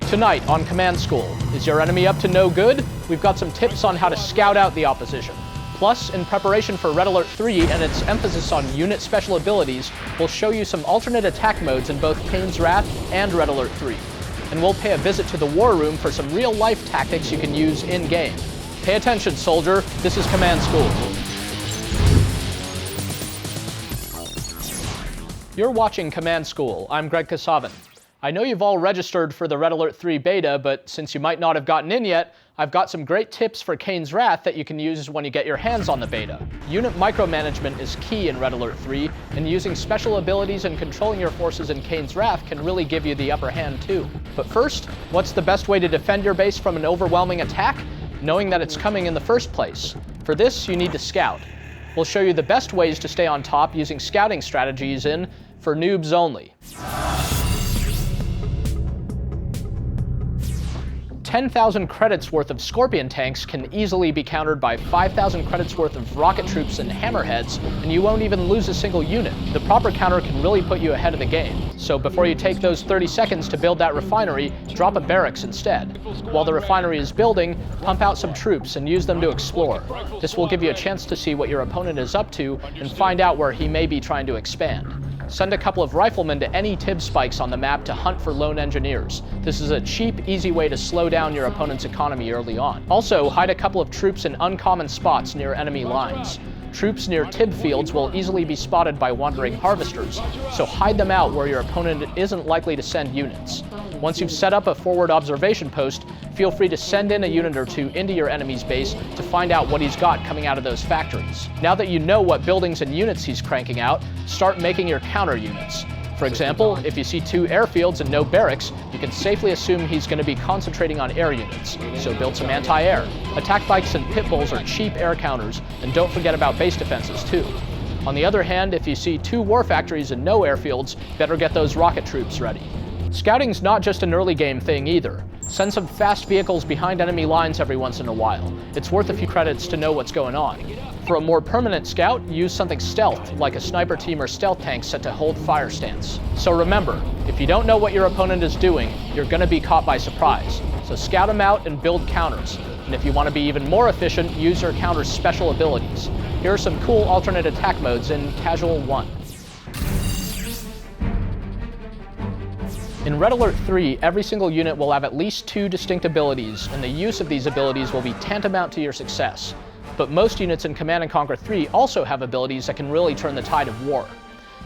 Tonight on Command School, is your enemy up to no good? We've got some tips on how to scout out the opposition. Plus, in preparation for Red Alert 3 and its emphasis on unit special abilities, we'll show you some alternate attack modes in both Kane's Wrath and Red Alert 3. And we'll pay a visit to the War Room for some real-life tactics you can use in-game. Pay attention, soldier. This is Command School. You're watching Command School. I'm Greg Kasavin. I know you've all registered for the Red Alert 3 beta, but since you might not have gotten in yet, I've got some great tips for Kane's Wrath that you can use when you get your hands on the beta. Unit micromanagement is key in Red Alert 3, and using special abilities and controlling your forces in Kane's Wrath can really give you the upper hand too. But first, what's the best way to defend your base from an overwhelming attack? Knowing that it's coming in the first place. For this, you need to scout. We'll show you the best ways to stay on top using scouting strategies in For Noobs Only. 10,000 credits worth of Scorpion tanks can easily be countered by 5,000 credits worth of rocket troops and hammerheads, and you won't even lose a single unit. The proper counter can really put you ahead of the game. So before you take those 30 seconds to build that refinery, drop a barracks instead. While the refinery is building, pump out some troops and use them to explore. This will give you a chance to see what your opponent is up to and find out where he may be trying to expand. Send a couple of riflemen to any TIB spikes on the map to hunt for lone engineers. This is a cheap, easy way to slow down your opponent's economy early on. Also, hide a couple of troops in uncommon spots near enemy lines. Troops near TIB fields will easily be spotted by wandering harvesters, so hide them out where your opponent isn't likely to send units. Once you've set up a forward observation post, feel free to send in a unit or two into your enemy's base to find out what he's got coming out of those factories. Now that you know what buildings and units he's cranking out, start making your counter units. For example, if you see 2 airfields and no barracks, you can safely assume he's going to be concentrating on air units, so build some anti-air. Attack bikes and pit bulls are cheap air counters, and don't forget about base defenses too. On the other hand, if you see 2 war factories and no airfields, better get those rocket troops ready. Scouting's not just an early game thing either. Send some fast vehicles behind enemy lines every once in a while. It's worth a few credits to know what's going on. For a more permanent scout, use something stealth, like a sniper team or stealth tank set to hold fire stance. So remember, if you don't know what your opponent is doing, you're going to be caught by surprise. So scout them out and build counters. And if you want to be even more efficient, use your counter's special abilities. Here are some cool alternate attack modes in Casual 1. In Red Alert 3, every single unit will have at least 2 distinct abilities, and the use of these abilities will be tantamount to your success. But most units in Command & Conquer 3 also have abilities that can really turn the tide of war.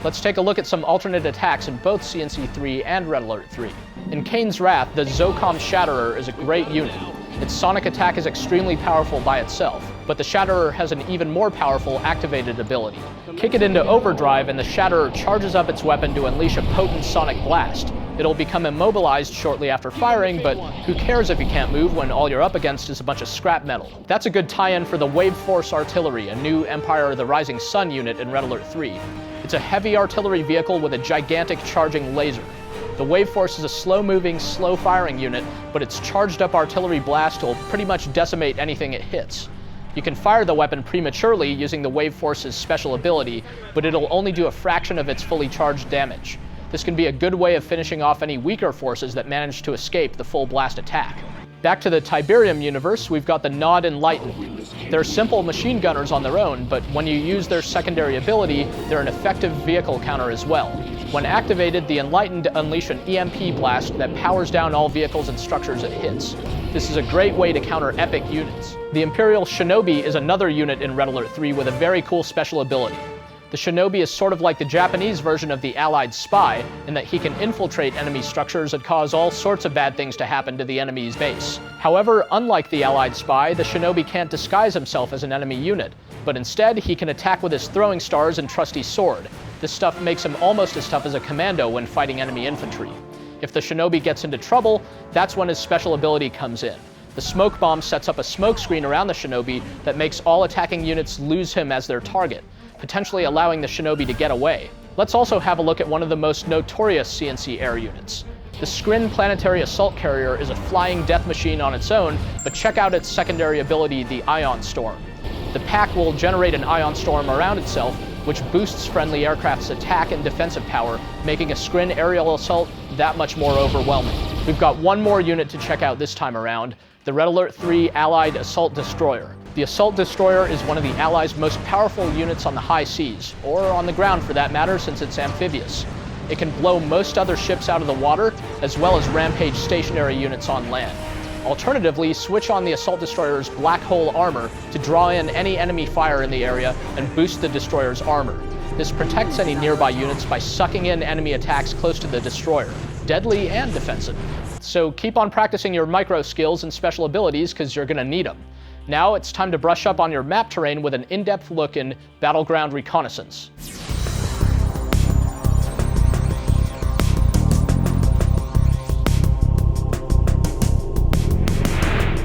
Let's take a look at some alternate attacks in both CNC 3 and Red Alert 3. In Kane's Wrath, the Zocom Shatterer is a great unit. Its sonic attack is extremely powerful by itself, but the Shatterer has an even more powerful activated ability. Kick it into overdrive and the Shatterer charges up its weapon to unleash a potent sonic blast. It'll become immobilized shortly after firing, but who cares if you can't move when all you're up against is a bunch of scrap metal. That's a good tie-in for the Wave Force Artillery, a new Empire of the Rising Sun unit in Red Alert 3. It's a heavy artillery vehicle with a gigantic charging laser. The Wave Force is a slow-moving, slow-firing unit, but its charged-up artillery blast will pretty much decimate anything it hits. You can fire the weapon prematurely using the Wave Force's special ability, but it'll only do a fraction of its fully charged damage. This can be a good way of finishing off any weaker forces that manage to escape the full blast attack. Back to the Tiberium universe, we've got the Nod Enlighten. They're simple machine gunners on their own, but when you use their secondary ability, they're an effective vehicle counter as well. When activated, the Enlightened unleash an EMP blast that powers down all vehicles and structures it hits. This is a great way to counter epic units. The Imperial Shinobi is another unit in Red Alert 3 with a very cool special ability. The Shinobi is sort of like the Japanese version of the Allied spy, in that he can infiltrate enemy structures and cause all sorts of bad things to happen to the enemy's base. However, unlike the Allied spy, the Shinobi can't disguise himself as an enemy unit, but instead he can attack with his throwing stars and trusty sword. This stuff makes him almost as tough as a commando when fighting enemy infantry. If the Shinobi gets into trouble, that's when his special ability comes in. The smoke bomb sets up a smoke screen around the Shinobi that makes all attacking units lose him as their target, potentially allowing the Shinobi to get away. Let's also have a look at one of the most notorious CNC air units. The Skrin Planetary Assault Carrier is a flying death machine on its own, but check out its secondary ability, the Ion Storm. The pack will generate an ion storm around itself, which boosts friendly aircraft's attack and defensive power, making a screen aerial assault that much more overwhelming. We've got one more unit to check out this time around, the Red Alert 3 Allied Assault Destroyer. The Assault Destroyer is one of the Allies' most powerful units on the high seas, or on the ground for that matter since it's amphibious. It can blow most other ships out of the water, as well as rampage stationary units on land. Alternatively, switch on the Assault Destroyer's black hole armor to draw in any enemy fire in the area and boost the destroyer's armor. This protects any nearby units by sucking in enemy attacks close to the destroyer, deadly and defensive. So keep on practicing your micro skills and special abilities because you're going to need them. Now it's time to brush up on your map terrain with an in-depth look in Battleground Reconnaissance.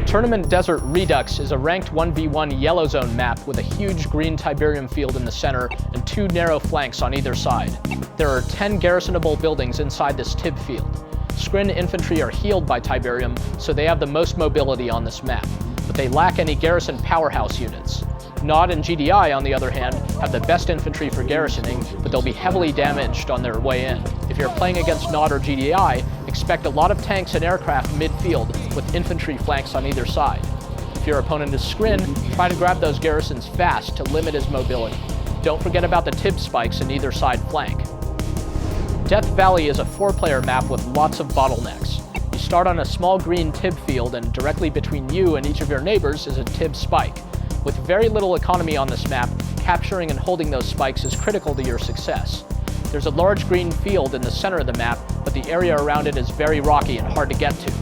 Tournament Desert Redux is a ranked 1v1 yellow zone map with a huge green Tiberium field in the center and 2 narrow flanks on either side. There are 10 garrisonable buildings inside this TIB field. Scrin infantry are healed by Tiberium, so they have the most mobility on this map, but they lack any garrison powerhouse units. Nod and GDI, on the other hand, have the best infantry for garrisoning, but they'll be heavily damaged on their way in. If you're playing against Nod or GDI, expect a lot of tanks and aircraft mid-field with infantry flanks on either side. If your opponent is Scrin, try to grab those garrisons fast to limit his mobility. Don't forget about the TIB spikes in either side flank. Death Valley is a 4-player map with lots of bottlenecks. You start on a small green TIB field, and directly between you and each of your neighbors is a TIB spike. With very little economy on this map, capturing and holding those spikes is critical to your success. There's a large green field in the center of the map, but the area around it is very rocky and hard to get to.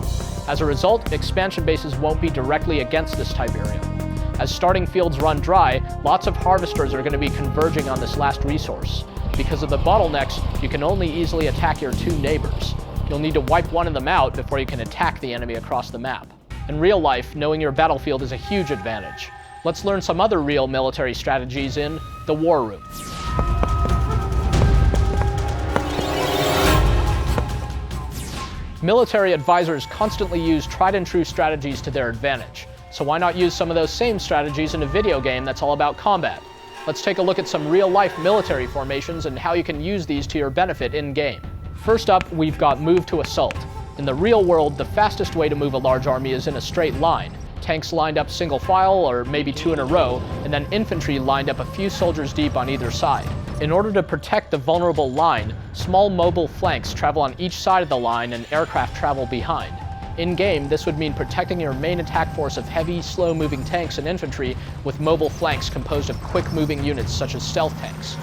As a result, expansion bases won't be directly against this Tiberium. As starting fields run dry, lots of harvesters are going to be converging on this last resource. Because of the bottlenecks, you can only easily attack your 2 neighbors. You'll need to wipe one of them out before you can attack the enemy across the map. In real life, knowing your battlefield is a huge advantage. Let's learn some other real military strategies in the War Room. Military advisors constantly use tried-and-true strategies to their advantage, so why not use some of those same strategies in a video game that's all about combat? Let's take a look at some real-life military formations and how you can use these to your benefit in-game. First up, we've got Move to Assault. In the real world, the fastest way to move a large army is in a straight line. Tanks lined up single file, or maybe 2 in a row, and then infantry lined up a few soldiers deep on either side. In order to protect the vulnerable line, small mobile flanks travel on each side of the line and aircraft travel behind. In-game, this would mean protecting your main attack force of heavy, slow-moving tanks and infantry with mobile flanks composed of quick-moving units such as stealth tanks.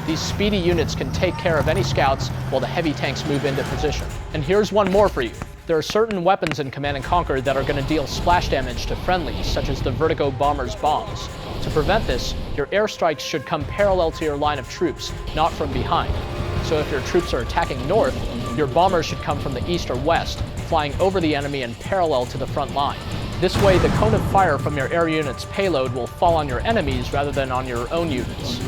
These speedy units can take care of any scouts while the heavy tanks move into position. And here's one more for you. There are certain weapons in Command & Conquer that are going to deal splash damage to friendlies, such as the Vertigo Bomber's bombs. To prevent this, your airstrikes should come parallel to your line of troops, not from behind. So if your troops are attacking north, your bombers should come from the east or west, flying over the enemy and parallel to the front line. This way, the cone of fire from your air unit's payload will fall on your enemies rather than on your own units.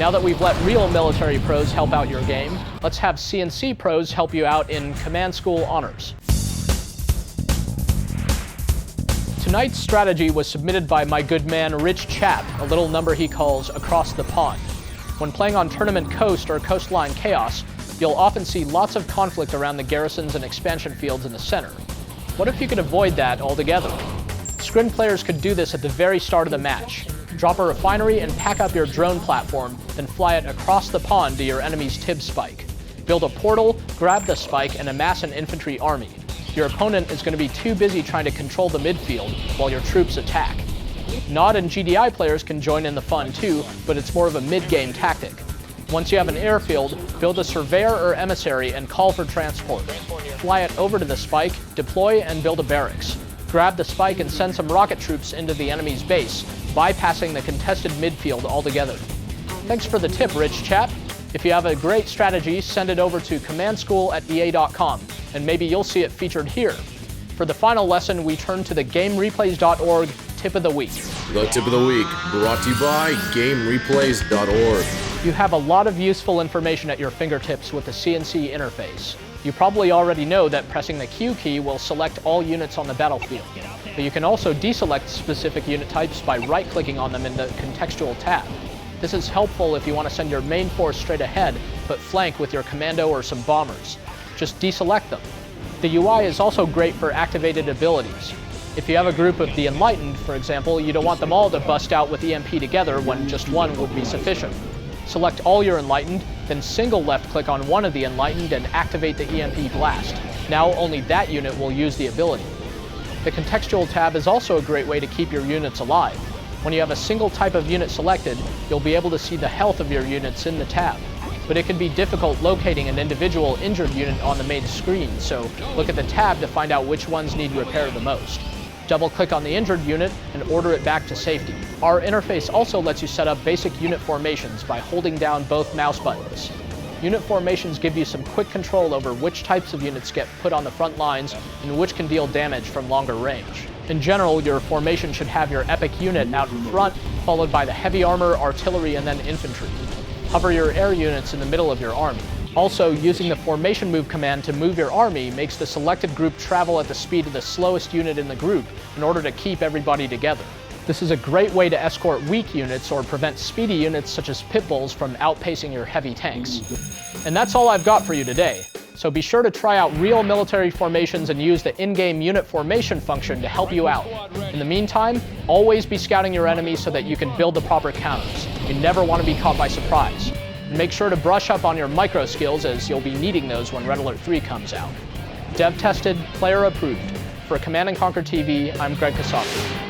Now that we've let real military pros help out your game, let's have CNC pros help you out in Command School Honors. Tonight's strategy was submitted by my good man Rich Chap, a little number he calls Across the Pond. When playing on Tournament Coast or Coastline Chaos, you'll often see lots of conflict around the garrisons and expansion fields in the center. What if you could avoid that altogether? Scrim players could do this at the very start of the match. Drop a refinery and pack up your drone platform, then fly it across the pond to your enemy's TIB spike. Build a portal, grab the spike, and amass an infantry army. Your opponent is going to be too busy trying to control the midfield while your troops attack. Nod and GDI players can join in the fun too, but it's more of a mid-game tactic. Once you have an airfield, build a surveyor or emissary and call for transport. Fly it over to the spike, deploy, and build a barracks. Grab the spike and send some rocket troops into the enemy's base, bypassing the contested midfield altogether. Thanks for the tip, Rich Chap. If you have a great strategy, send it over to commandschool@ea.com, and maybe you'll see it featured here. For the final lesson, we turn to the GameReplays.org Tip of the Week. The Tip of the Week, brought to you by GameReplays.org. You have a lot of useful information at your fingertips with the CNC interface. You probably already know that pressing the Q key will select all units on the battlefield, but you can also deselect specific unit types by right-clicking on them in the contextual tab. This is helpful if you want to send your main force straight ahead, but flank with your commando or some bombers. Just deselect them. The UI is also great for activated abilities. If you have a group of the Enlightened, for example, you don't want them all to bust out with EMP together when just one would be sufficient. Select all your Enlightened, then single left-click on one of the Enlightened and activate the EMP blast. Now only that unit will use the ability. The contextual tab is also a great way to keep your units alive. When you have a single type of unit selected, you'll be able to see the health of your units in the tab. But it can be difficult locating an individual injured unit on the main screen, so look at the tab to find out which ones need repair the most. Double-click on the injured unit and order it back to safety. Our interface also lets you set up basic unit formations by holding down both mouse buttons. Unit formations give you some quick control over which types of units get put on the front lines and which can deal damage from longer range. In general, your formation should have your epic unit out in front, followed by the heavy armor, artillery, and then infantry. Hover your air units in the middle of your army. Also, using the formation move command to move your army makes the selected group travel at the speed of the slowest unit in the group in order to keep everybody together. This is a great way to escort weak units or prevent speedy units such as pit bulls from outpacing your heavy tanks. And that's all I've got for you today. So be sure to try out real military formations and use the in-game unit formation function to help you out. In the meantime, always be scouting your enemies so that you can build the proper counters. You never want to be caught by surprise. And make sure to brush up on your micro skills, as you'll be needing those when Red Alert 3 comes out. Dev tested, player approved. For Command & Conquer TV, I'm Greg Kasavin.